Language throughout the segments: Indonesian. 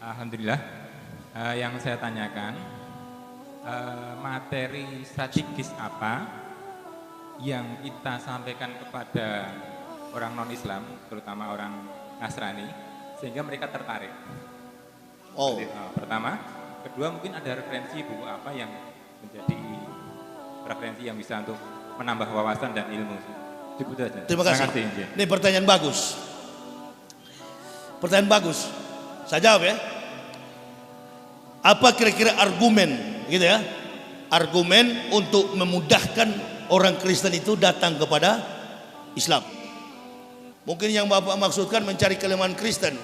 Alhamdulillah. Yang saya tanyakan, materi strategis apa yang kita sampaikan kepada orang non-Islam, terutama orang Nasrani, sehingga mereka tertarik? Pertama. Kedua, mungkin ada referensi buku apa yang menjadi referensi yang bisa untuk menambah wawasan dan ilmu. Cukup saja. Terima kasih. Ini pertanyaan bagus. Pertanyaan bagus. Saya jawab ya. Apa kira-kira argumen, gitu ya? Argumen untuk memudahkan orang Kristen itu datang kepada Islam. Mungkin yang Bapak maksudkan mencari kelemahan Kristen.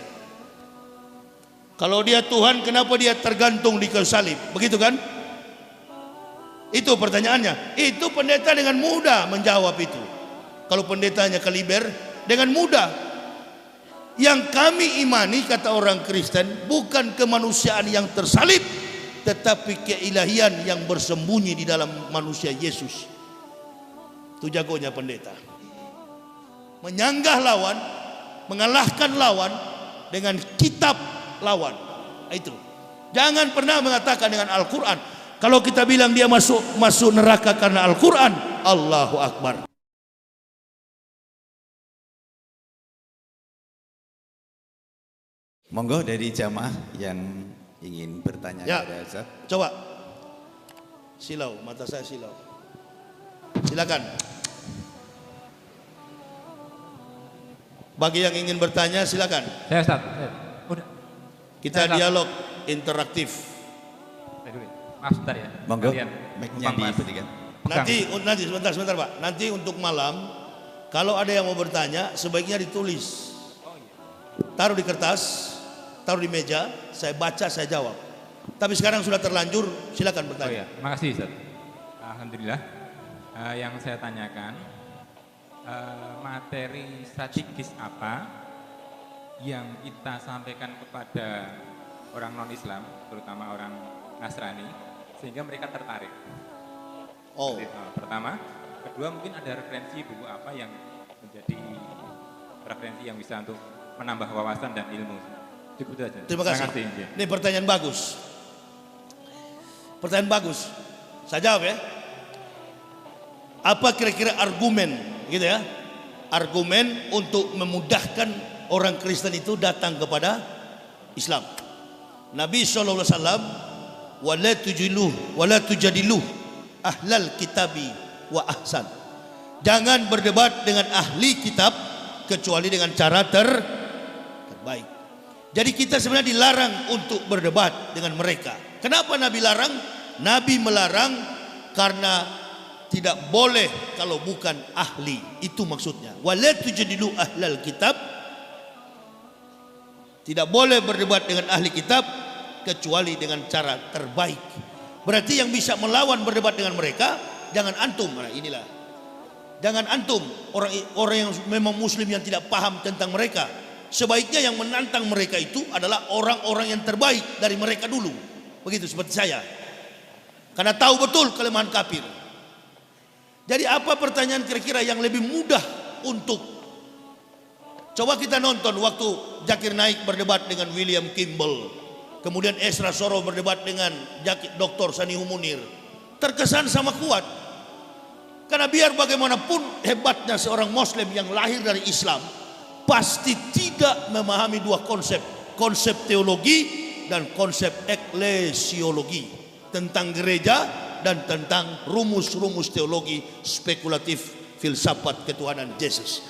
Kalau dia Tuhan, kenapa dia tergantung di kayu salib? Begitu kan? Itu pertanyaannya. Itu pendeta dengan mudah menjawab itu. Kalau pendetanya kaliber, dengan mudah. Yang kami imani, kata orang Kristen, bukan kemanusiaan yang tersalib, tetapi keilahian yang bersembunyi di dalam manusia Yesus. Itu jagonya pendeta. Menyanggah lawan, mengalahkan lawan dengan kitab lawan. Itu. Jangan pernah mengatakan dengan Al-Quran. Kalau kita bilang dia masuk neraka karena Al-Quran, Allahu Akbar. Monggo dari jamaah yang ingin bertanya kepada Ustaz. Coba. Silau, mata saya silau. Silakan. Bagi yang ingin bertanya silakan. Saya Ustaz. Udah. Kita dialog interaktif. Maaf sebentar ya. Monggo. Mic-nya diberikan. Nanti sebentar Pak. Nanti untuk malam kalau ada yang mau bertanya sebaiknya ditulis. Taruh di kertas, taruh di meja, saya baca, saya jawab. Tapi sekarang sudah terlanjur, silakan bertanya. Terima kasih Ustaz. Alhamdulillah. Yang saya tanyakan, materi strategis apa yang kita sampaikan kepada orang non-Islam, terutama orang Nasrani, sehingga mereka tertarik? Pertama. Kedua, mungkin ada referensi buku apa yang menjadi referensi yang bisa untuk menambah wawasan dan ilmu. Cukup saja. Terima kasih. Ini pertanyaan bagus. Pertanyaan bagus. Saya jawab ya. Apa kira-kira argumen, gitu ya? Argumen untuk memudahkan orang Kristen itu datang kepada Islam. Nabi SAW, wala tujadilu ahlal kitabi wa ahsan. Jangan berdebat dengan ahli kitab kecuali dengan cara terbaik. Jadi kita sebenarnya dilarang untuk berdebat dengan mereka. Kenapa Nabi larang? Nabi melarang karena tidak boleh kalau bukan ahli. Itu maksudnya. Wala tujadilu ahlal kitab. Tidak boleh berdebat dengan ahli kitab kecuali dengan cara terbaik. Berarti yang bisa melawan berdebat dengan mereka jangan antum. Nah, inilah. Jangan antum orang yang memang muslim yang tidak paham tentang mereka. Sebaiknya yang menantang mereka itu adalah orang-orang yang terbaik dari mereka dulu. Begitu seperti saya. Karena tahu betul kelemahan kafir. Jadi apa pertanyaan kira-kira yang lebih mudah untuk coba kita nonton waktu Zakir Naik berdebat dengan William Kimball. Kemudian Esra Soro berdebat dengan Dr. Sanihu Munir. Terkesan sama kuat. Karena biar bagaimanapun hebatnya seorang muslim yang lahir dari Islam, pasti tidak memahami dua konsep. Konsep teologi dan konsep eklesiologi. Tentang gereja dan tentang rumus-rumus teologi spekulatif filsafat ketuhanan Yesus.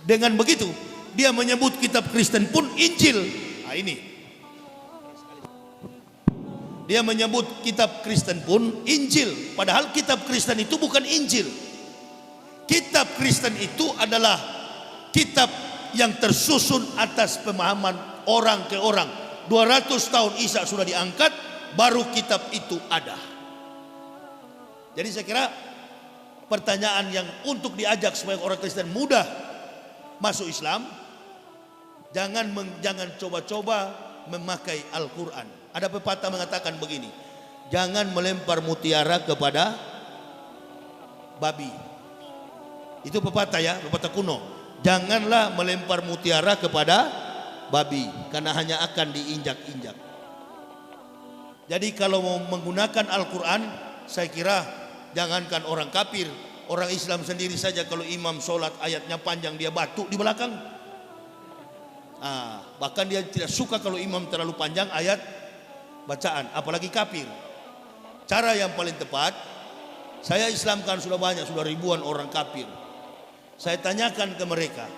Dengan begitu, dia menyebut kitab Kristen pun Injil. Nah ini. Dia menyebut kitab Kristen pun Injil. Padahal kitab Kristen itu bukan Injil. Kitab Kristen itu adalah kitab yang tersusun atas pemahaman orang ke orang. 200 tahun Isa sudah diangkat, baru kitab itu ada. Jadi saya kira pertanyaan yang untuk diajak supaya orang Kristen mudah masuk Islam, jangan coba-coba memakai Al-Quran. Ada pepatah mengatakan begini, jangan melempar mutiara kepada babi. Itu pepatah ya, pepatah kuno. Janganlah melempar mutiara kepada babi, karena hanya akan diinjak-injak. Jadi kalau mau menggunakan Al-Quran, saya kira jangankan orang kafir, orang Islam sendiri saja kalau imam sholat ayatnya panjang dia batuk di belakang. Bahkan dia tidak suka kalau imam terlalu panjang ayat bacaan, apalagi kafir. Cara yang paling tepat, saya Islamkan sudah banyak, sudah ribuan orang kafir. Saya tanyakan ke mereka,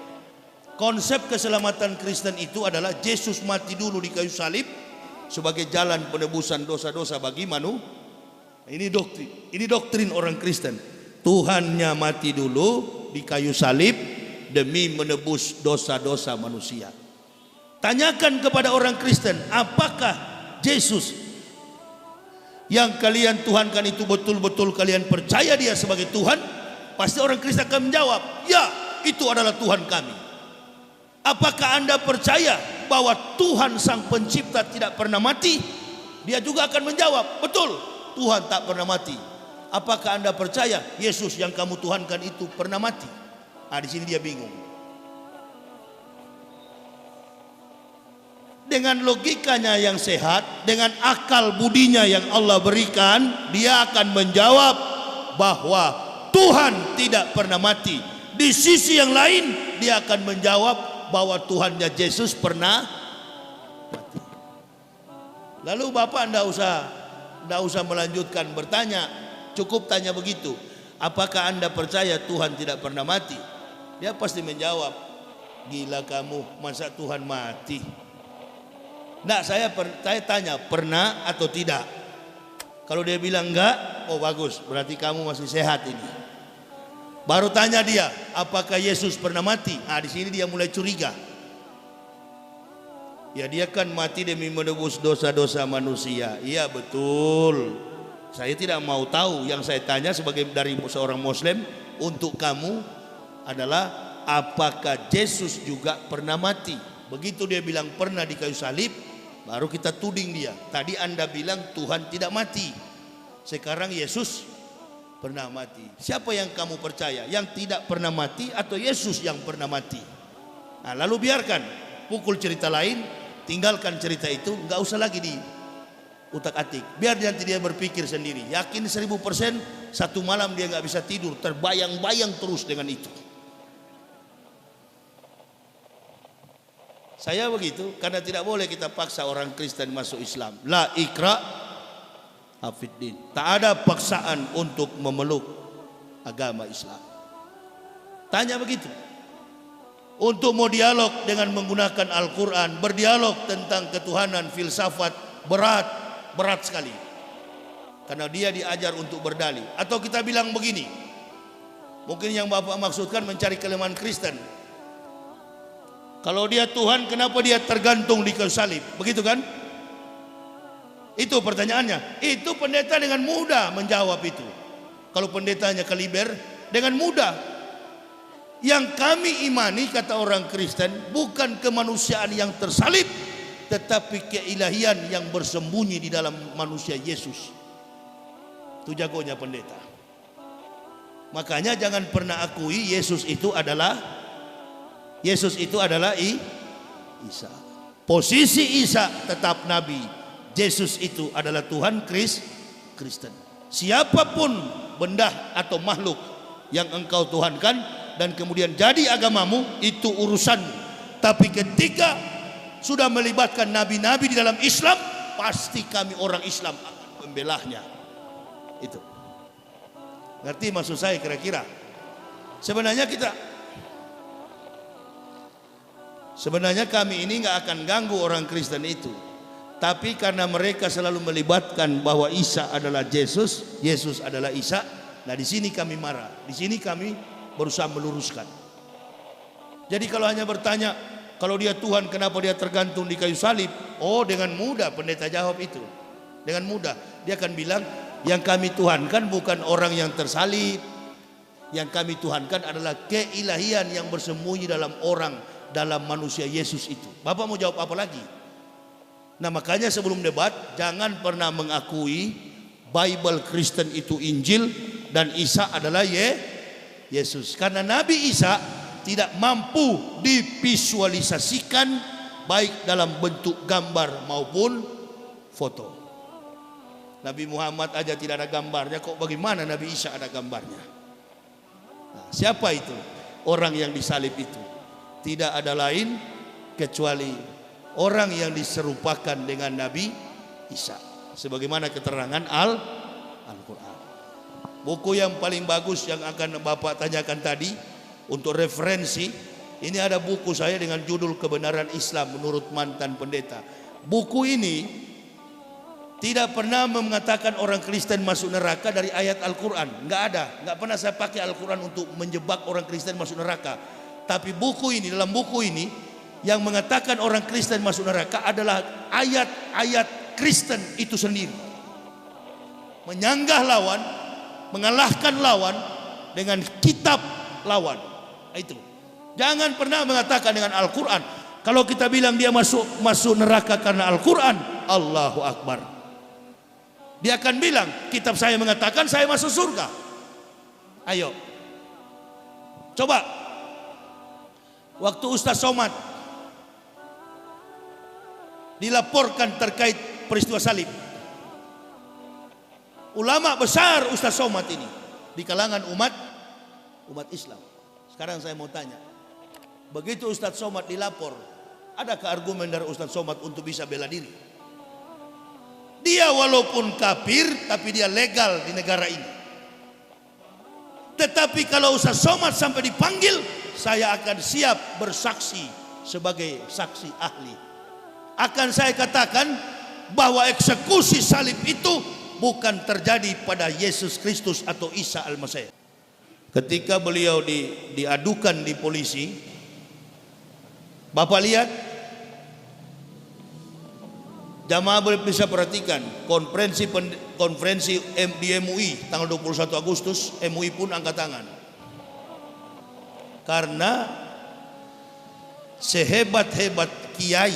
konsep keselamatan Kristen itu adalah Yesus mati dulu di kayu salib sebagai jalan penebusan dosa-dosa bagi manusia. Ini doktrin orang Kristen. Tuhannya mati dulu di kayu salib demi menebus dosa-dosa manusia. Tanyakan kepada orang Kristen, apakah Yesus yang kalian tuhankan itu betul-betul kalian percaya dia sebagai Tuhan? Pasti orang Kristen akan menjawab, ya, itu adalah Tuhan kami. Apakah Anda percaya bahwa Tuhan Sang Pencipta tidak pernah mati? Dia juga akan menjawab, betul, Tuhan tak pernah mati. Apakah Anda percaya Yesus yang kamu tuhankan itu pernah mati? Di sini dia bingung. Dengan logikanya yang sehat, dengan akal budinya yang Allah berikan, dia akan menjawab bahwa Tuhan tidak pernah mati. Di sisi yang lain, dia akan menjawab bahwa Tuhannya Yesus pernah mati. Lalu Bapak tidak usah melanjutkan bertanya, cukup tanya begitu. Apakah Anda percaya Tuhan tidak pernah mati? Dia pasti menjawab, gila kamu, masa Tuhan mati? Nah, saya tanya, pernah atau tidak? Kalau dia bilang enggak, oh bagus, berarti kamu masih sehat ini. Baru tanya dia, apakah Yesus pernah mati? Di sini dia mulai curiga. Ya, dia kan mati demi menebus dosa-dosa manusia. Iya betul. Saya tidak mau tahu. Yang saya tanya sebagai dari seorang Muslim untuk kamu adalah apakah Yesus juga pernah mati? Begitu dia bilang pernah di kayu salib, baru kita tuding dia. Tadi Anda bilang Tuhan tidak mati, sekarang Yesus pernah mati. Siapa yang kamu percaya? Yang tidak pernah mati atau Yesus yang pernah mati? Lalu biarkan pukul cerita lain, tinggalkan cerita itu, nggak usah lagi di utak-atik. Biar nanti dia berpikir sendiri. Yakin 1000%, satu malam dia nggak bisa tidur, terbayang-bayang terus dengan itu. Saya begitu, karena tidak boleh kita paksa orang Kristen masuk Islam. La ikra afiddin. Tak ada paksaan untuk memeluk agama Islam. Tanya begitu. Untuk mau dialog dengan menggunakan Al-Quran, berdialog tentang ketuhanan, filsafat, berat sekali. Karena dia diajar untuk berdalih. Atau kita bilang begini, mungkin yang Bapak maksudkan mencari kelemahan Kristen. Kalau dia Tuhan, kenapa dia tergantung di kayu salib? Begitu kan? Itu pertanyaannya. Itu pendeta dengan mudah menjawab itu. Kalau pendetanya kaliber, dengan mudah. Yang kami imani, kata orang Kristen, bukan kemanusiaan yang tersalib, tetapi keilahian yang bersembunyi di dalam manusia Yesus. Itu jagonya pendeta. Makanya jangan pernah akui Yesus itu adalah Isa. Posisi Isa tetap Nabi. Yesus itu adalah Tuhan Kristen. Siapapun benda atau makhluk yang engkau tuhankan dan kemudian jadi agamamu, itu urusanmu. Tapi ketika sudah melibatkan nabi-nabi di dalam Islam, pasti kami orang Islam akan membelahnya. Itu. Ngerti maksud saya kira-kira? Sebenarnya kami ini nggak akan ganggu orang Kristen itu, tapi karena mereka selalu melibatkan bahwa Isa adalah Yesus, Yesus adalah Isa. Nah, di sini kami marah, di sini kami berusaha meluruskan. Jadi kalau hanya bertanya, kalau dia Tuhan kenapa dia tergantung di kayu salib? Oh, dengan mudah pendeta jawab itu. Dengan mudah dia akan bilang, yang kami tuhankan bukan orang yang tersalib, yang kami tuhankan adalah keilahian yang bersembunyi dalam orang, dalam manusia Yesus itu. Bapak mau jawab apa lagi? Nah, makanya sebelum debat jangan pernah mengakui Bible Kristen itu Injil dan Isa adalah Yesus. Karena Nabi Isa tidak mampu divisualisasikan baik dalam bentuk gambar maupun foto. Nabi Muhammad aja tidak ada gambarnya, kok bagaimana Nabi Isa ada gambarnya? Nah, siapa itu? Orang yang disalib itu tidak ada lain kecuali orang yang diserupakan dengan Nabi Isa, sebagaimana keterangan Al-Quran. Buku yang paling bagus yang akan Bapak tanyakan tadi untuk referensi, ini ada buku saya dengan judul Kebenaran Islam Menurut Mantan Pendeta. Buku ini tidak pernah mengatakan orang Kristen masuk neraka dari ayat Al-Quran. Enggak ada, enggak pernah saya pakai Al-Quran untuk menjebak orang Kristen masuk neraka. Tapi buku ini, dalam buku ini yang mengatakan orang Kristen masuk neraka adalah ayat-ayat Kristen itu sendiri. Menyanggah lawan, mengalahkan lawan dengan kitab lawan. Itu. Jangan pernah mengatakan dengan Al-Quran. Kalau kita bilang dia masuk neraka karena Al-Quran, Allahu Akbar. Dia akan bilang, kitab saya mengatakan saya masuk surga. Ayo. Coba. Waktu Ustaz Somad dilaporkan terkait peristiwa salib. Ulama besar Ustaz Somad ini di kalangan umat Islam. Sekarang saya mau tanya. Begitu Ustaz Somad dilapor, adakah argumen dari Ustaz Somad untuk bisa bela diri? Dia walaupun kafir tapi dia legal di negara ini. Tetapi kalau Ustaz Somad sampai dipanggil, saya akan siap bersaksi sebagai saksi ahli. Akan saya katakan bahwa eksekusi salib itu bukan terjadi pada Yesus Kristus atau Isa Al-Masih. Ketika beliau diadukan di polisi, Bapak lihat, jamaah bisa perhatikan konferensi di MUI tanggal 21 Agustus, MUI pun angkat tangan. Karena sehebat-hebat kiai,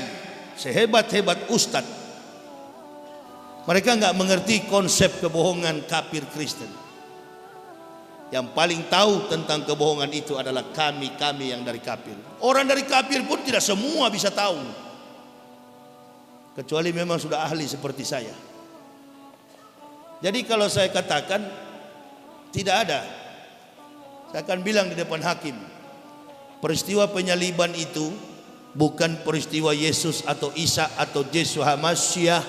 sehebat-hebat ustadz, mereka nggak mengerti konsep kebohongan kafir Kristen. Yang paling tahu tentang kebohongan itu adalah kami yang dari kafir. Orang dari kafir pun tidak semua bisa tahu, kecuali memang sudah ahli seperti saya. Jadi kalau saya katakan tidak ada, saya akan bilang di depan hakim, peristiwa penyaliban itu bukan peristiwa Yesus atau Isa atau Yesus Hamasyah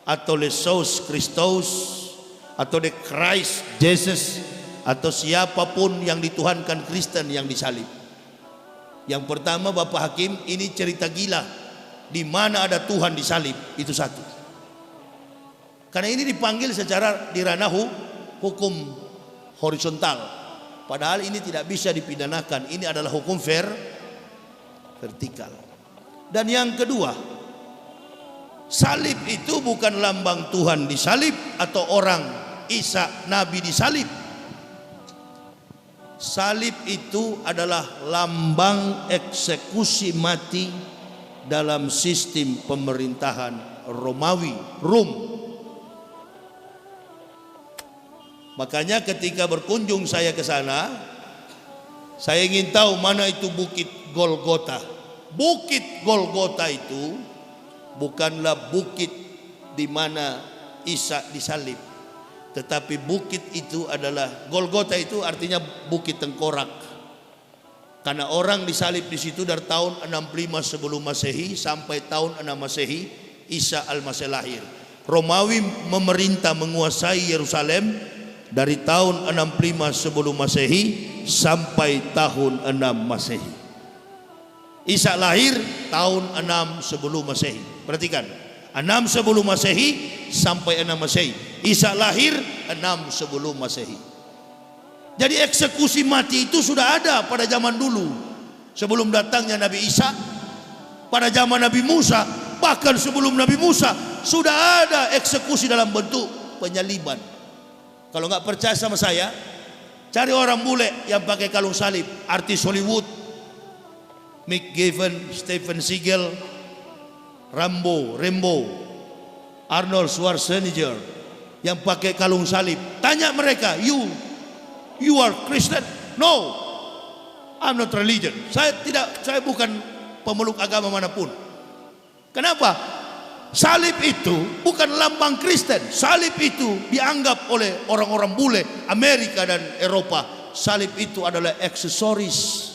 atau Yesus Kristus atau the Christ Jesus atau siapapun yang dituhankan Kristen yang disalib. Yang pertama Bapak Hakim, ini cerita gila. Di mana ada Tuhan disalib, itu satu. Karena ini dipanggil secara di ranah hukum horizontal. Padahal ini tidak bisa dipidanakan. Ini adalah hukum vertikal. Dan yang kedua, salib itu bukan lambang Tuhan disalib atau orang Isa Nabi disalib. Salib itu adalah lambang eksekusi mati dalam sistem pemerintahan Romawi, Rom. Makanya ketika berkunjung saya ke sana, saya ingin tahu mana itu Bukit Golgota. Bukit Golgota itu bukanlah bukit di mana Isa disalib, tetapi bukit itu adalah Golgota, itu artinya bukit tengkorak. Karena orang disalib di situ dari tahun 65 sebelum Masehi sampai tahun 6 Masehi Isa Al-Masih lahir. Romawi memerintah menguasai Yerusalem dari tahun 65 sebelum Masehi sampai tahun 6 Masehi. Isa lahir tahun 6 sebelum Masehi. Perhatikan, 6 sebelum Masehi sampai 6 Masehi. Isa lahir 6 sebelum Masehi. Jadi eksekusi mati itu sudah ada pada zaman dulu, sebelum datangnya Nabi Isa. Pada zaman Nabi Musa, bahkan sebelum Nabi Musa sudah ada eksekusi dalam bentuk penyaliban. Kalau nggak percaya sama saya, cari orang bule yang pakai kalung salib, artis Hollywood, Mick Gavin, Stephen Seagal, Rambo, Arnold Schwarzenegger yang pakai kalung salib. Tanya mereka, You are Christian? No, I'm not religion. Saya bukan pemeluk agama manapun. Kenapa? salib itu bukan lambang Kristen. Salib itu dianggap oleh orang-orang bule Amerika dan Eropa, salib itu adalah aksesoris.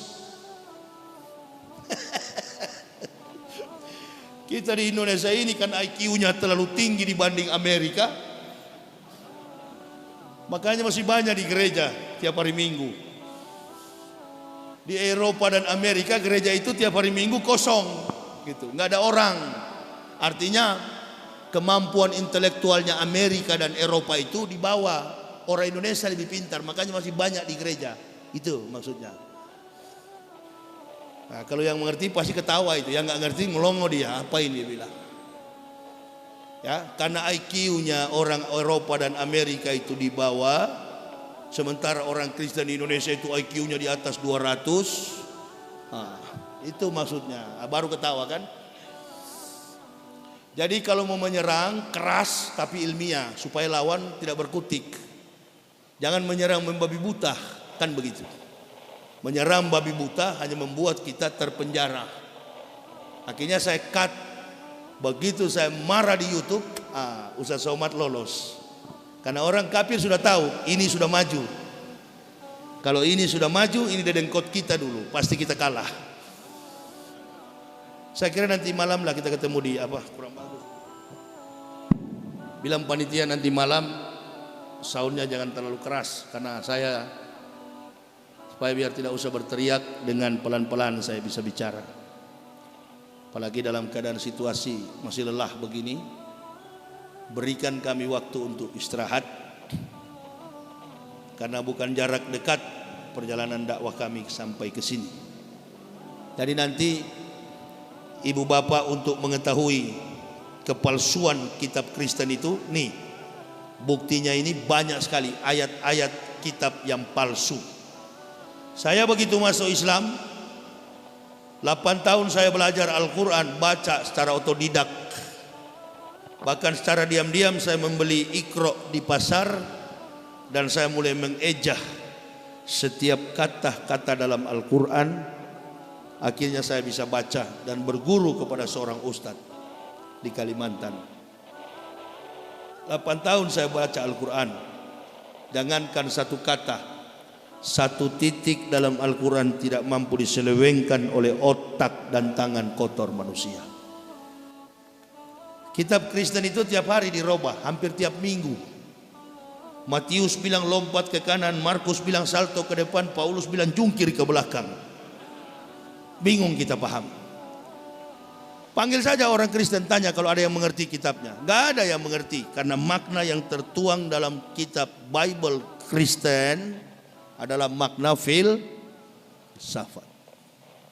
Kita di Indonesia ini kan IQ-nya terlalu tinggi dibanding Amerika, makanya masih banyak di gereja tiap hari Minggu. Di Eropa dan Amerika gereja itu tiap hari Minggu kosong, gitu, nggak ada orang. Artinya kemampuan intelektualnya Amerika dan Eropa itu di bawah. Orang Indonesia lebih pintar, makanya masih banyak di gereja. Itu maksudnya. Nah, kalau yang mengerti pasti ketawa itu, yang nggak ngerti ngelongo dia, apain dia bilang. Ya, karena IQ-nya orang Eropa dan Amerika itu di bawah, sementara orang Kristen di Indonesia itu IQ-nya di atas 200. Nah, itu maksudnya. Nah, baru ketawa kan? Jadi kalau mau menyerang keras tapi ilmiah supaya lawan tidak berkutik. Jangan menyerang membabi buta, kan begitu. Menyerang babi buta hanya membuat kita terpenjara. Akhirnya saya cut. Begitu saya marah di YouTube, Ustaz Somad lolos. Karena orang kafir sudah tahu ini sudah maju. Kalau ini sudah maju, ini dedengkot kita dulu, pasti kita kalah. Saya kira nanti malam lah kita ketemu di kurang bagus. Bilang panitia nanti malam soundnya jangan terlalu keras, karena saya supaya biar tidak usah berteriak, dengan pelan-pelan saya bisa bicara. Apalagi dalam keadaan situasi masih lelah begini, berikan kami waktu untuk istirahat. Karena bukan jarak dekat perjalanan dakwah kami sampai ke sini. Jadi nanti ibu bapak untuk mengetahui kepalsuan kitab Kristen itu, nih buktinya ini banyak sekali ayat-ayat kitab yang palsu. Saya begitu masuk Islam, 8 tahun saya belajar Al-Quran, baca secara otodidak. Bahkan secara diam-diam saya membeli Iqra di pasar, dan saya mulai mengejah setiap kata-kata dalam Al-Quran. Akhirnya saya bisa baca dan berguru kepada seorang ustadz di Kalimantan. 8 tahun saya baca Al-Quran. Jangankan satu kata, satu titik dalam Al-Quran tidak mampu diselewengkan oleh otak dan tangan kotor manusia. Kitab Kristen itu tiap hari dirubah, hampir tiap minggu. Matius bilang lompat ke kanan, Markus bilang salto ke depan, Paulus bilang jungkir ke belakang. Bingung kita paham. Panggil saja orang Kristen, tanya kalau ada yang mengerti kitabnya. Gak ada yang mengerti, karena makna yang tertuang dalam kitab Bible Kristen adalah makna filsafat.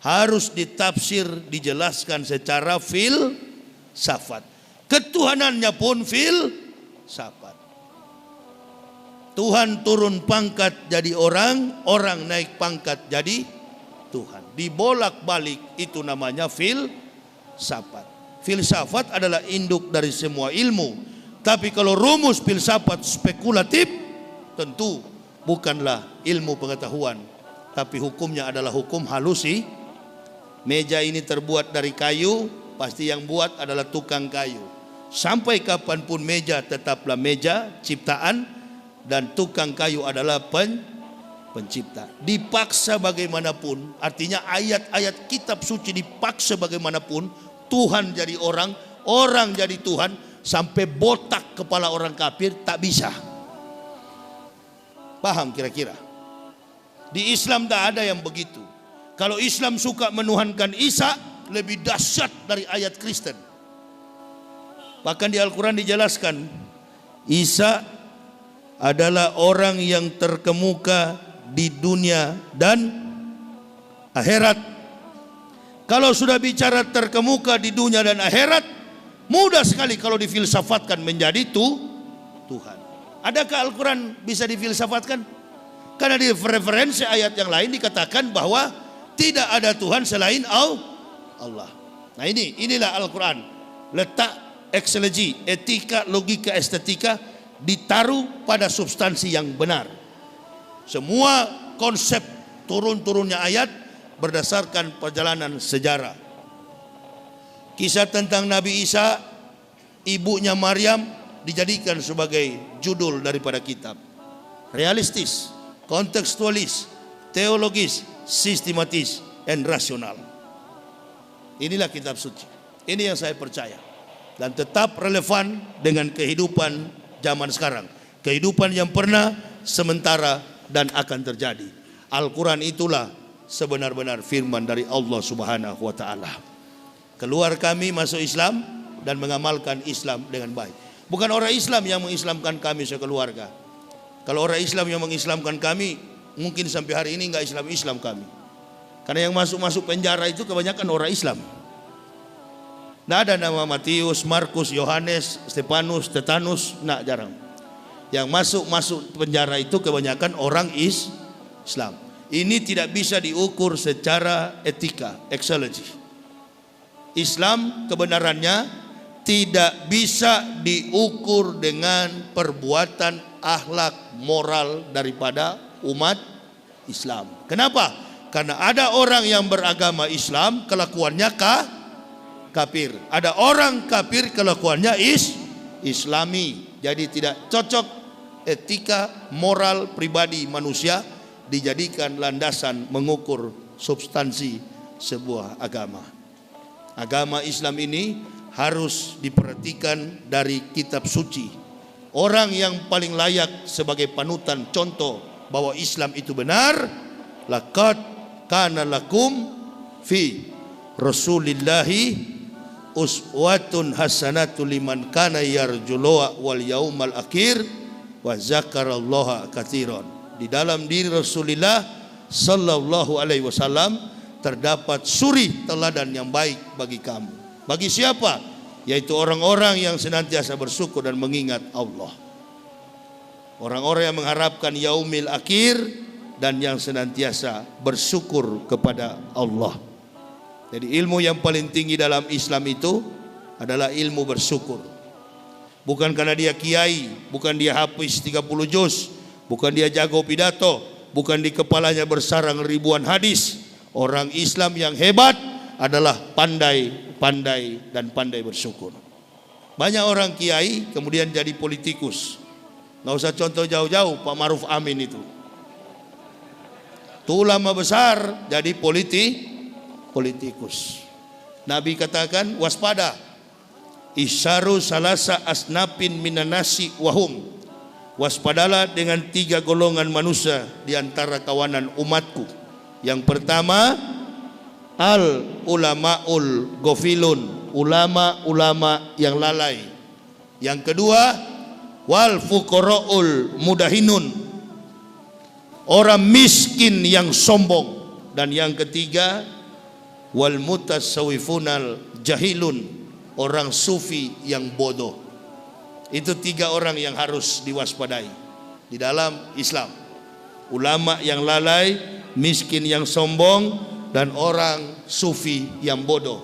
Harus ditafsir, dijelaskan secara filsafat. Ketuhanannya pun filsafat. Tuhan turun pangkat jadi orang, orang naik pangkat jadi Tuhan. Dibolak-balik, itu namanya filsafat. Filsafat adalah induk dari semua ilmu. Tapi kalau rumus filsafat spekulatif, tentu bukanlah ilmu pengetahuan, tapi hukumnya adalah hukum halusi. Meja ini terbuat dari kayu, pasti yang buat adalah tukang kayu. Sampai kapanpun meja tetaplah meja ciptaan, dan tukang kayu adalah pencipta. Dipaksa bagaimanapun, artinya ayat-ayat kitab suci dipaksa bagaimanapun, Tuhan jadi orang, orang jadi Tuhan, sampai botak kepala orang kafir tak bisa. Paham kira-kira? Di Islam tak ada yang begitu. Kalau Islam suka menuhankan Isa, lebih dahsyat dari ayat Kristen. Bahkan di Al-Quran dijelaskan, Isa adalah orang yang terkemuka di dunia dan akhirat. Kalau sudah bicara terkemuka di dunia dan akhirat, mudah sekali kalau difilsafatkan menjadi Tuhan. Adakah Al-Quran bisa difilsafatkan? Karena di referensi ayat yang lain dikatakan bahwa tidak ada Tuhan selain Allah. Nah inilah Al-Quran. Letak eksegesi, etika, logika, estetika ditaruh pada substansi yang benar. Semua konsep turun-turunnya ayat berdasarkan perjalanan sejarah. Kisah tentang Nabi Isa ibunya Maryam dijadikan sebagai judul daripada kitab. Realistis, kontekstualis, teologis, sistematis, dan rasional. Inilah kitab suci. Ini yang saya percaya. Dan tetap relevan dengan kehidupan zaman sekarang. Kehidupan yang pernah, sementara, dan akan terjadi. Al-Quran itulah sebenar-benar firman dari Allah Subhanahu wa ta'ala. Keluar kami masuk Islam dan mengamalkan Islam dengan baik. Bukan orang Islam yang mengislamkan kami sekeluarga. Kalau orang Islam yang mengislamkan kami, mungkin sampai hari ini enggak Islam kami. Karena yang masuk penjara itu kebanyakan orang Islam. Tidak ada nama Matius, Markus, Yohanes, Stefanus, Tetanus, jarang. Yang masuk penjara itu kebanyakan orang Islam. Ini tidak bisa diukur secara etika, exology. Islam kebenarannya tidak bisa diukur dengan perbuatan akhlak moral daripada umat Islam. Kenapa? Karena ada orang yang beragama Islam kelakuannya kafir. Ada orang kafir kelakuannya Islami. Jadi tidak cocok etika moral pribadi manusia dijadikan landasan mengukur substansi sebuah agama. Agama Islam ini harus diperhatikan dari kitab suci. Orang yang paling layak sebagai panutan contoh bahwa Islam itu benar, laqad kana lakum fi Rasulillahi uswatun hasanatun liman kana yarjullaha wal yaumal akhir wa zakarallaha katsiran. Di dalam diri Rasulullah sallallahu alaihi wasallam terdapat suri teladan yang baik bagi kamu. Bagi siapa? Yaitu orang-orang yang senantiasa bersyukur dan mengingat Allah. Orang-orang yang mengharapkan yaumil akhir dan yang senantiasa bersyukur kepada Allah. Jadi ilmu yang paling tinggi dalam Islam itu adalah ilmu bersyukur. Bukan karena dia kiai, bukan dia hafiz 30 juz, bukan dia jago pidato, bukan di kepalanya bersarang ribuan hadis. Orang Islam yang hebat adalah pandai dan pandai bersyukur. Banyak orang kiai kemudian jadi politikus. Nggak usah contoh jauh-jauh, Pak Maruf Amin itu. Itu ulama besar jadi politikus. Nabi katakan waspada. Isyaru salasa asnapin minanasi wahum. Waspadalah dengan 3 golongan manusia di antara kawanan umatku. Yang pertama, al ulamaul gofilun, ulama-ulama yang lalai. Yang kedua, wal fuqaraul mudahinun, orang miskin yang sombong. Dan yang ketiga, wal mutasawwifunal jahilun, orang sufi yang bodoh. Itu 3 orang yang harus diwaspadai di dalam Islam. Ulama yang lalai, miskin yang sombong, dan orang sufi yang bodoh.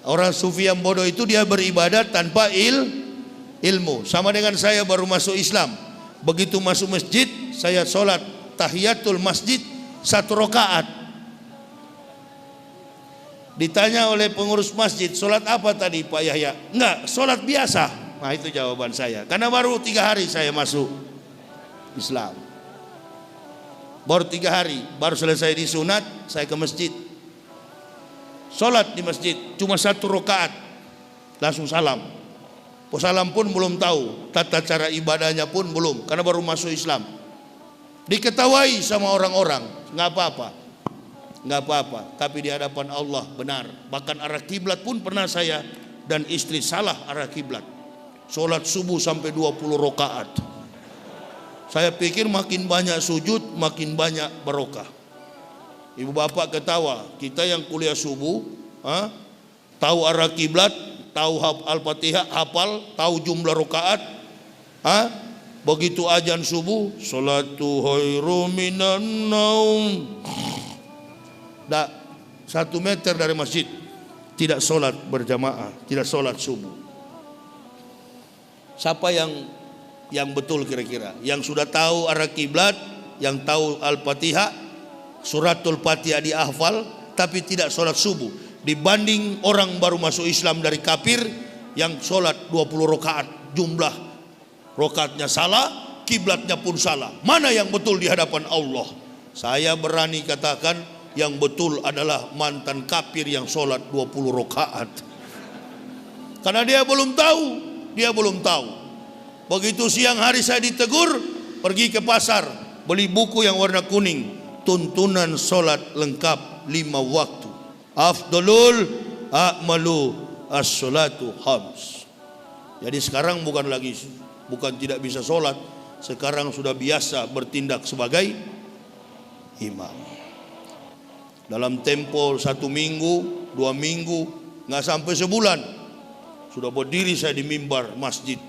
Orang sufi yang bodoh itu dia beribadat tanpa ilmu. Sama dengan saya baru masuk Islam. Begitu masuk masjid, saya sholat tahiyatul masjid 1 rakaat. Ditanya oleh pengurus masjid, sholat apa tadi Pak Yahya? Enggak, sholat biasa. Nah itu jawaban saya. Karena baru 3 hari saya masuk Islam. Baru 3 hari, baru selesai disunat, saya ke masjid. Sholat di masjid, cuma 1 rakaat, langsung salam. Salam pun belum tahu, tata cara ibadahnya pun belum, karena baru masuk Islam. Diketawai sama orang-orang, nggak apa-apa. Tapi di hadapan Allah benar. Bahkan arah kiblat pun pernah saya dan istri salah arah kiblat. Sholat subuh sampai 20 rakaat. Saya pikir makin banyak sujud, makin banyak barokah. Ibu bapak ketawa, kita yang kuliah subuh, tahu arah kiblat, tahu Al-Fatihah, hafal, tahu jumlah rakaat, begitu azan subuh, salatu khairum minan naum. 1 meter dari masjid, tidak sholat berjamaah, tidak sholat subuh. Siapa yang betul kira-kira? Yang sudah tahu arah kiblat, yang tahu Al-Fatihah, suratul Fatihah dihafal, tapi tidak sholat subuh. Dibanding orang baru masuk Islam dari kafir yang sholat 20 rakaat, jumlah rakaatnya salah, kiblatnya pun salah. Mana yang betul di hadapan Allah? Saya berani katakan yang betul adalah mantan kafir yang sholat 20 rakaat. Karena dia belum tahu. Begitu siang hari saya ditegur, pergi ke pasar, beli buku yang warna kuning, tuntunan sholat lengkap 5 waktu. Afdalul a'malu as-salatu khams. Jadi sekarang bukan tidak bisa sholat, sekarang sudah biasa bertindak sebagai imam. Dalam tempo 1 minggu, 2 minggu, nggak sampai sebulan, sudah berdiri saya di mimbar masjid,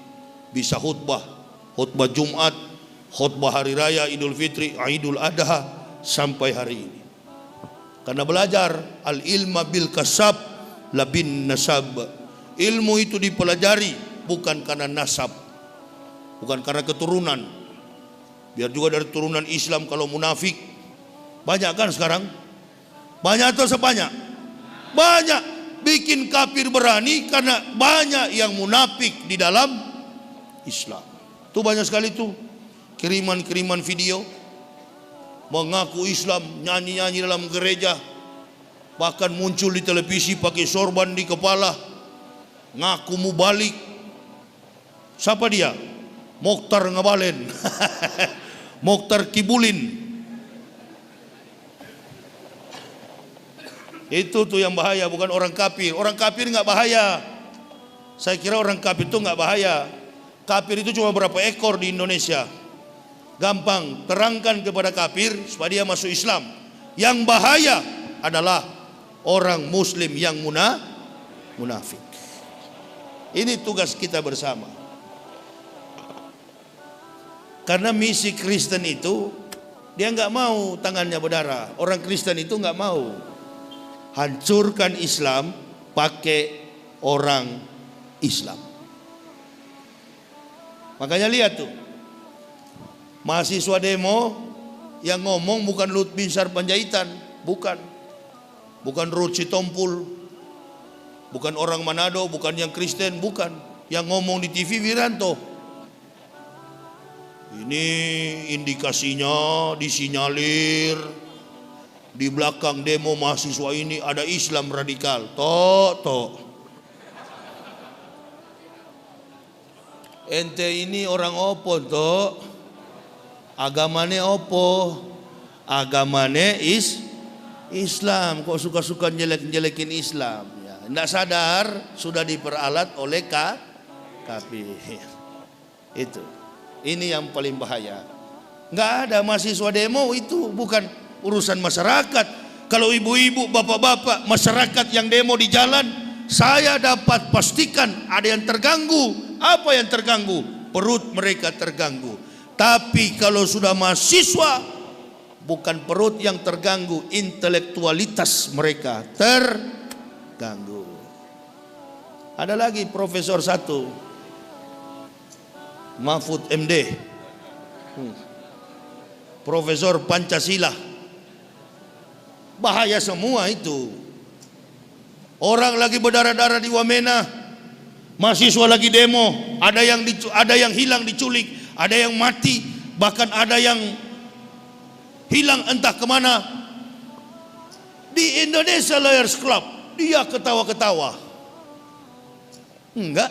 bisa khutbah Jumat, khutbah hari raya Idul Fitri, Idul Adha, sampai hari ini. Karena belajar al-ilma bil kasab labin nasab. Ilmu itu dipelajari bukan karena nasab, bukan karena keturunan. Biar juga dari turunan Islam kalau munafik banyak kan sekarang? Banyak atau sebanyak? Banyak. Bikin kafir berani karena banyak yang munafik di dalam Islam. Itu banyak sekali tuh kiriman video mengaku Islam, nyanyi-nyanyi dalam gereja, bahkan muncul di televisi pakai sorban di kepala, ngaku mau balik. Siapa dia? Mokhtar Ngabalen. Mokhtar Kibulin. Itu tuh yang bahaya, bukan orang kafir. Orang kafir nggak bahaya. Saya kira orang kafir itu nggak bahaya. Kafir itu cuma berapa ekor di Indonesia. Gampang, terangkan kepada kafir supaya dia masuk Islam. Yang bahaya adalah orang Muslim yang munafik. Ini tugas kita bersama. Karena misi Kristen itu dia nggak mau tangannya berdarah. Orang Kristen itu nggak mau hancurkan Islam pakai orang Islam. Makanya lihat tuh, mahasiswa demo yang ngomong bukan Lut Binsar Panjaitan, bukan Ruth Sitompul, bukan orang Manado, bukan yang Kristen, bukan. Yang ngomong di TV Wiranto. Ini indikasinya disinyalir di belakang demo mahasiswa ini ada Islam radikal. Tok. Ente ini orang opo toh? Agamane opo? Agamane Islam. Kok suka-suka jelek-jelekin Islam? Ya, nggak sadar sudah diperalat oleh kafir. Itu. Ini yang paling bahaya. Nggak ada mahasiswa demo, itu bukan urusan masyarakat. Kalau ibu-ibu, bapak-bapak, masyarakat yang demo di jalan, saya dapat pastikan ada yang terganggu. Apa yang terganggu? Perut mereka terganggu. Tapi kalau sudah mahasiswa, bukan perut yang terganggu, intelektualitas mereka terganggu. Ada lagi Profesor 1 Mahfud MD, Profesor Pancasila. Bahaya semua itu. Orang lagi berdarah-darah di Wamena, mahasiswa lagi demo, ada yang hilang diculik, ada yang mati, bahkan ada yang hilang entah kemana. Di Indonesia Lawyers Club dia ketawa-ketawa. Enggak,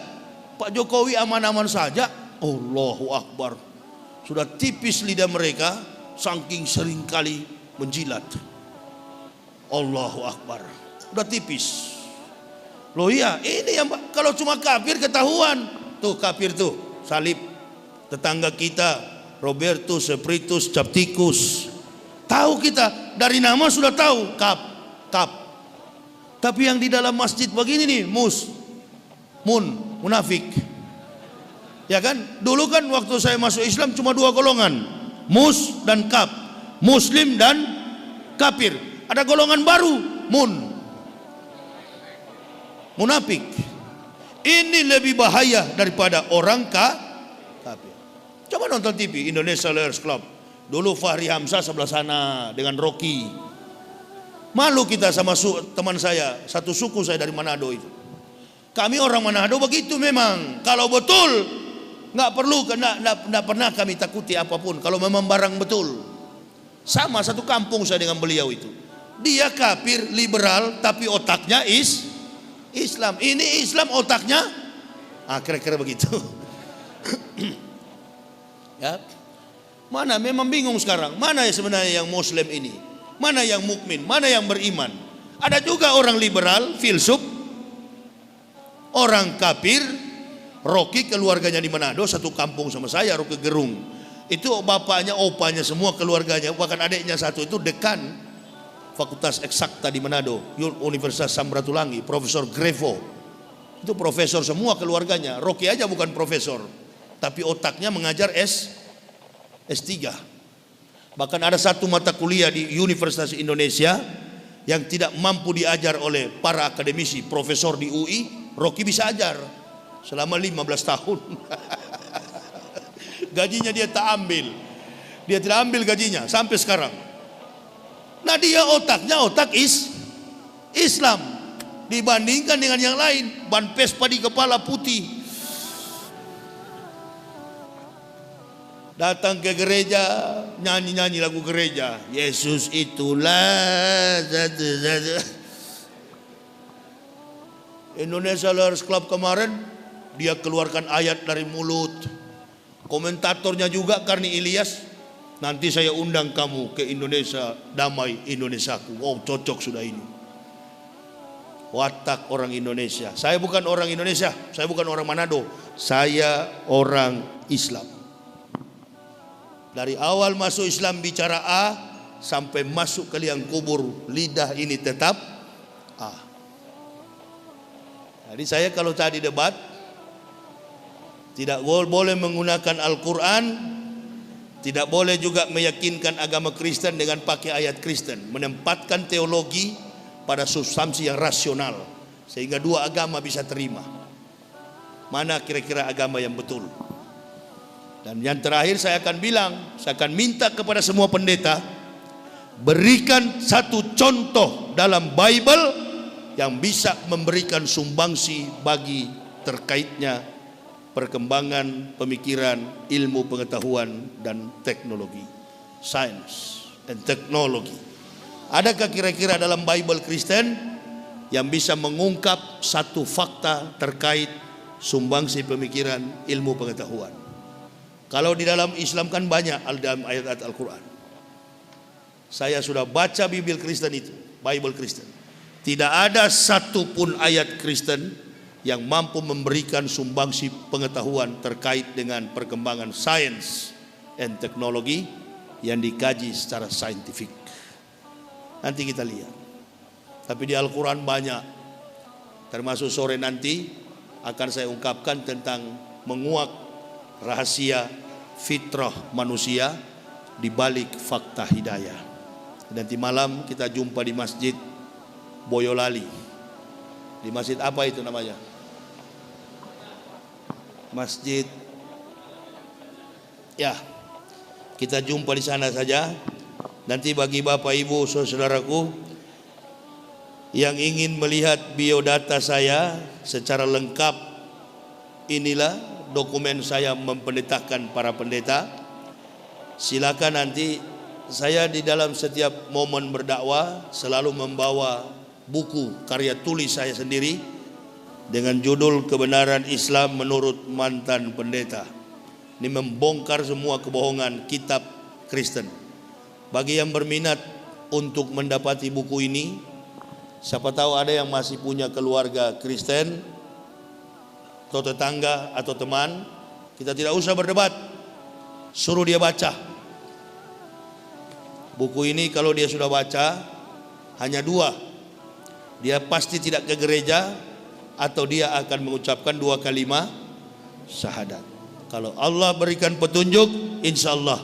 Pak Jokowi aman-aman saja. Allahu Akbar. Sudah tipis lidah mereka saking sering kali menjilat. Allahu Akbar. Sudah tipis. Loh iya, ini yang kalau cuma kafir ketahuan. Tuh kafir tuh, salib. Tetangga kita, Robertus Seperitus Capticus. Tahu kita, dari nama sudah tahu, kap. Tapi yang di dalam masjid begini nih, munafik. Ya kan? Dulu kan waktu saya masuk Islam cuma 2 golongan, mus dan kap. Muslim dan kafir. Ada golongan baru, munafik. Ini lebih bahaya daripada orang kafir. Coba nonton TV Indonesia Lawyers Club. Dulu Fahri Hamzah sebelah sana dengan Rocky. Malu kita sama teman saya, satu suku saya dari Manado itu. Kami orang Manado begitu memang. Kalau betul, nggak perlu, nggak pernah kami takuti apapun. Kalau memang barang betul. Sama satu kampung saya dengan beliau itu. Dia kafir, liberal, tapi otaknya Islam. Ini Islam otaknya, kira-kira begitu. Ya, mana memang bingung sekarang. Mana yang sebenarnya yang Muslim ini? Mana yang mukmin? Mana yang beriman? Ada juga orang liberal, filsuf, orang kafir. Rocky keluarganya di Manado, satu kampung sama saya, Rocky Gerung. Itu bapaknya, opanya, semua keluarganya, bahkan adiknya satu itu dekan Fakultas Eksakta di Manado, Universitas Samratulangi, Profesor Grevo. Itu profesor semua keluarganya. Rocky aja bukan profesor, tapi otaknya mengajar S3. Bahkan ada satu mata kuliah di Universitas Indonesia yang tidak mampu diajar oleh para akademisi, profesor di UI, Rocky bisa ajar selama 15 tahun. Gajinya dia tak ambil. Dia tidak ambil gajinya sampai sekarang. Nah, dia otaknya otak Islam dibandingkan dengan yang lain. Ban Vespa di kepala putih. Datang ke gereja, nyanyi-nyanyi lagu gereja. Yesus itulah Indonesia Lawyers Club kemarin, dia keluarkan ayat dari mulut. Komentatornya juga Karni Ilyas. Nanti saya undang kamu ke Indonesia, damai Indonesiaku. Wow, cocok sudah ini. Watak orang Indonesia. Saya bukan orang Indonesia, saya bukan orang Manado. Saya orang Islam. Dari awal masuk Islam bicara A, sampai masuk ke liang kubur, lidah ini tetap A. Jadi saya kalau tadi debat, tidak boleh menggunakan Al-Quran, tidak boleh juga meyakinkan agama Kristen dengan pakai ayat Kristen. Menempatkan teologi pada substansi yang rasional, sehingga dua agama bisa terima. Mana kira-kira agama yang betul? Dan yang terakhir saya akan bilang, saya akan minta kepada semua pendeta, berikan satu contoh dalam Bible yang bisa memberikan sumbangsi bagi terkaitnya perkembangan pemikiran, ilmu pengetahuan dan teknologi, science and technology. Adakah kira-kira dalam Bible Kristen yang bisa mengungkap satu fakta terkait sumbangsi pemikiran, ilmu pengetahuan? Kalau di dalam Islam kan banyak dalam ayat-ayat Al-Quran. Saya sudah baca Bible Kristen itu, Bible Kristen. Tidak ada satupun ayat Kristen yang mampu memberikan sumbangsi pengetahuan terkait dengan perkembangan sains dan teknologi yang dikaji secara saintifik. Nanti kita lihat. Tapi di Al-Quran banyak. Termasuk sore nanti akan saya ungkapkan tentang menguak rahasia fitrah manusia di balik fakta hidayah. Nanti malam kita jumpa di Masjid Boyolali. Di masjid apa itu namanya? Masjid, ya, kita jumpa di sana saja. Nanti bagi Bapak Ibu saudaraku yang ingin melihat biodata saya secara lengkap, inilah dokumen saya mempendetakan para pendeta. Silakan nanti, saya di dalam setiap momen berdakwah selalu membawa buku karya tulis saya sendiri dengan judul Kebenaran Islam Menurut Mantan Pendeta. Ini membongkar semua kebohongan kitab Kristen. Bagi yang berminat untuk mendapati buku ini, siapa tahu ada yang masih punya keluarga Kristen atau tetangga atau teman, kita tidak usah berdebat, suruh dia baca. Buku ini kalau dia sudah baca, hanya dua, dia pasti tidak ke gereja atau dia akan mengucapkan 2 kalimat syahadat. Kalau Allah berikan petunjuk, insya Allah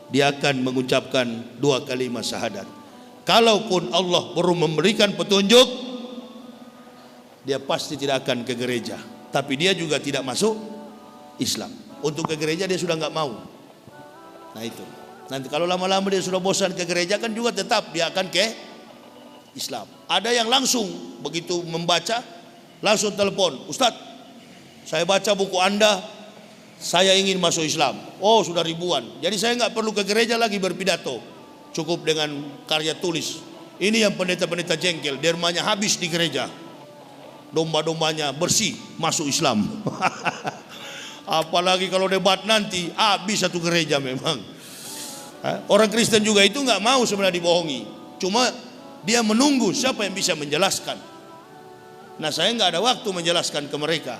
dia akan mengucapkan 2 kalimat syahadat. Kalaupun Allah baru memberikan petunjuk, dia pasti tidak akan ke gereja, tapi dia juga tidak masuk Islam. Untuk ke gereja dia sudah nggak mau. Nah itu. Nanti kalau lama-lama dia sudah bosan ke gereja, kan juga tetap dia akan ke Islam. Ada yang langsung begitu membaca, langsung telepon, Ustadz, saya baca buku Anda, saya ingin masuk Islam. Oh, sudah ribuan. Jadi saya nggak perlu ke gereja lagi berpidato, cukup dengan karya tulis. Ini yang pendeta-pendeta jengkel, dermanya habis di gereja, domba-dombanya bersih masuk Islam. Apalagi kalau debat nanti, habis satu gereja memang. Orang Kristen juga itu nggak mau sebenarnya dibohongi, cuma dia menunggu siapa yang bisa menjelaskan. Nah, saya nggak ada waktu menjelaskan ke mereka,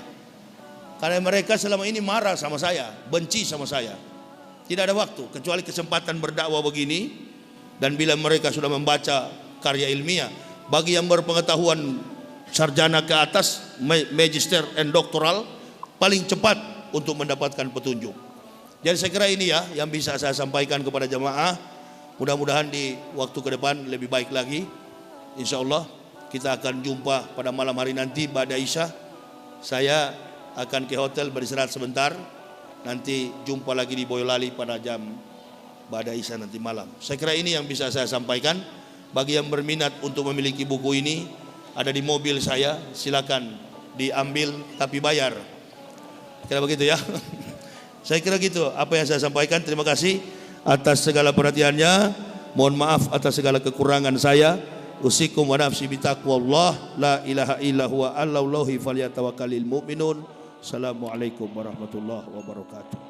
karena mereka selama ini marah sama saya, benci sama saya. Tidak ada waktu, kecuali kesempatan berdakwah begini. Dan bila mereka sudah membaca karya ilmiah, bagi yang berpengetahuan sarjana ke atas, magister and doktoral, paling cepat untuk mendapatkan petunjuk. Jadi saya kira ini ya yang bisa saya sampaikan kepada jemaah. Mudah-mudahan di waktu ke depan lebih baik lagi. Insya Allah kita akan jumpa pada malam hari nanti pada Isya. Saya akan ke hotel beristirahat sebentar. Nanti jumpa lagi di Boyolali pada jam pada Isya nanti malam. Saya kira ini yang bisa saya sampaikan. Bagi yang berminat untuk memiliki buku ini, ada di mobil saya, silakan diambil tapi bayar. Kira begitu ya. Saya kira gitu apa yang saya sampaikan. Terima kasih atas segala perhatiannya. Mohon maaf atas segala kekurangan saya. Usikum wa nafsi bitaqwallah, la ilaha illa huwa, Allahi falyatawakkalul mu'minun. Assalamualaikum warahmatullahi wabarakatuh.